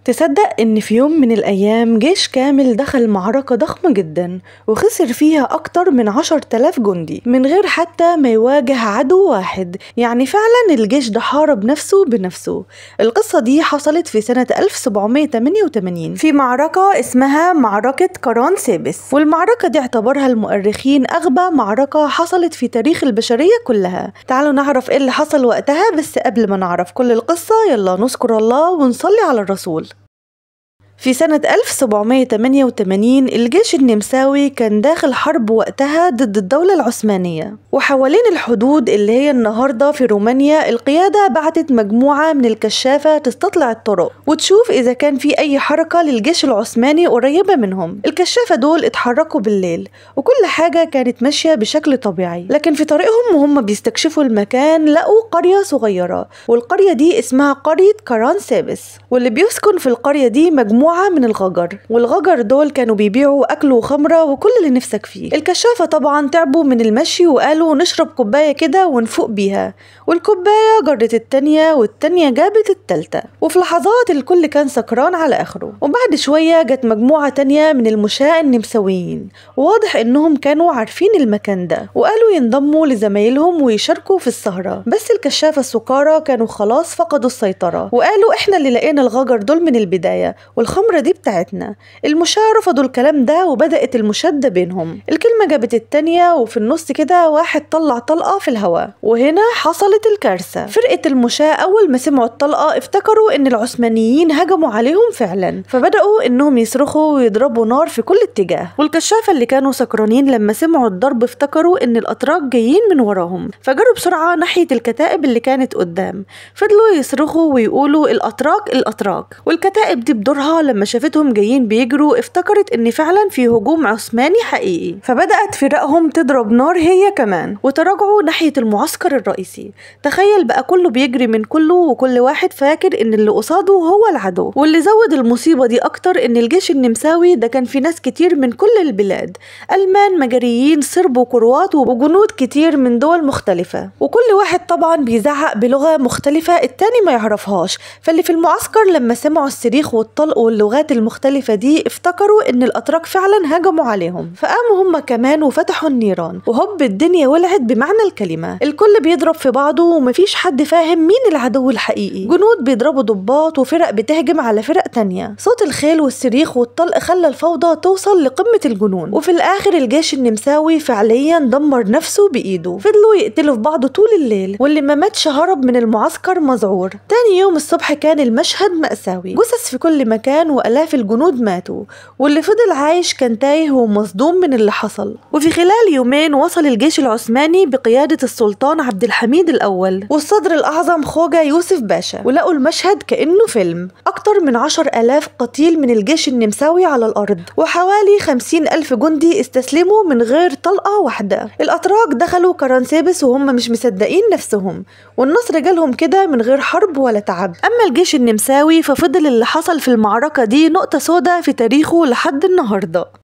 تصدق إن في يوم من الأيام جيش كامل دخل معركة ضخمة جدا وخسر فيها أكتر من 10,000 جندي من غير حتى ما يواجه عدو واحد. يعني فعلا الجيش ده حارب نفسه بنفسه. القصة دي حصلت في سنة 1788 في معركة اسمها معركة قران سابس، والمعركة دي اعتبرها المؤرخين أغبى معركة حصلت في تاريخ البشرية كلها. تعالوا نعرف إيه اللي حصل وقتها، بس قبل ما نعرف كل القصة يلا نذكر الله ونصلي على الرسول. في سنة 1788 الجيش النمساوي كان داخل حرب وقتها ضد الدولة العثمانية، وحوالين الحدود اللي هي النهاردة في رومانيا القيادة بعتت مجموعة من الكشافة تستطلع الطرق وتشوف إذا كان في أي حركة للجيش العثماني قريبة منهم. الكشافة دول اتحركوا بالليل وكل حاجة كانت ماشية بشكل طبيعي، لكن في طريقهم وهم بيستكشفوا المكان لقوا قرية صغيرة، والقرية دي اسمها قرية قران سابس، واللي بيسكن في القرية دي مجموعة من الغجر، والغجر دول كانوا بيبيعوا أكل وخمرة وكل اللي نفسك فيه. الكشافة طبعا تعبوا من المشي وقالوا نشرب كوباية كده ونفوق بيها، والكوباية جرت التانية والتانية جابت التالتة، وفي لحظات الكل كان سكران على آخره. وبعد شوية جت مجموعة تانية من المشاة النمساويين، وواضح إنهم كانوا عارفين المكان ده وقالوا ينضموا لزمايلهم ويشاركوا في السهرة. بس الكشافة السكارى كانوا خلاص فقدوا السيطرة وقالوا إحنا اللي لقينا الغجر دول من البداية والخمرة دي بتاعتنا. المشاة رفضوا الكلام ده وبدأت المشادة بينهم، الكلمة جابت التانية، وفي النص كده واحد طلع طلقة في الهواء، وهنا حصلت الكارثة. فرقة المشاة أول ما سمعوا الطلقة افتكروا إن العثمانيين هجموا عليهم فعلا، فبدأوا إنهم يصرخوا ويضربوا نار في كل اتجاه. والكشافة اللي كانوا سكرانين لما سمعوا الضرب افتكروا إن الأتراك جايين من وراهم، فجروا بسرعة ناحية الكتائب اللي كانت قدام، فضلوا يصرخوا ويقولوا الأتراك الأتراك. والكتائب دي بدورها لما شافتهم جايين بيجروا افتكرت ان فعلا في هجوم عثماني حقيقي، فبدأت فرقهم تضرب نار هي كمان وتراجعوا ناحية المعسكر الرئيسي. تخيل بقى كله بيجري من كله وكل واحد فاكر ان اللي قصاده هو العدو. واللي زود المصيبة دي اكتر ان الجيش النمساوي ده كان في ناس كتير من كل البلاد، ألمان، مجريين، صرب وكروات وجنود كتير من دول مختلفة، وكل واحد طبعا بيزعق بلغة مختلفة التاني ما يعرفهاش. فاللي في المعسكر لما سمعوا الصريخ والطلق واللغات المختلفة دي افتكروا ان الاتراك فعلا هجموا عليهم، فقاموا هم كمان وفتحوا النيران، وهوب الدنيا ولعت بمعنى الكلمة. الكل بيضرب في بعضه ومفيش حد فاهم مين العدو الحقيقي. جنود بيضربوا ضباط وفرق بتهجم على فرق تانية. صوت الخيل والصريخ والطلق خلى الفوضى توصل لقمة الجنون، وفي الاخر الجيش النمساوي فعليا دمر نفسه بايده. فضلوا يقتلوا في بعض طول الليل، واللي ما ماتش هرب من المعسكر مذعور. تاني يوم الصبح كان المشهد مأساوي، جثث في كل مكان وآلاف الجنود ماتوا، واللي فضل عايش كان تايه ومصدوم من اللي حصل. وفي خلال يومين وصل الجيش العثماني بقيادة السلطان عبد الحميد الأول والصدر الأعظم خوجة يوسف باشا، ولقوا المشهد كأنه فيلم. أكتر من 10,000 قتيل من الجيش النمساوي على الأرض، وحوالي 50,000 جندي استسلموا من غير طلقة واحدة. الأتراك دخلوا قران سابس وهم مش مصدقين نفسهم، والنصر جالهم كده من غير حرب ولا تعب. أما الجيش النمساوي ففضل اللي حصل في المعركة دي نقطة سوداء في تاريخه لحد النهاردة.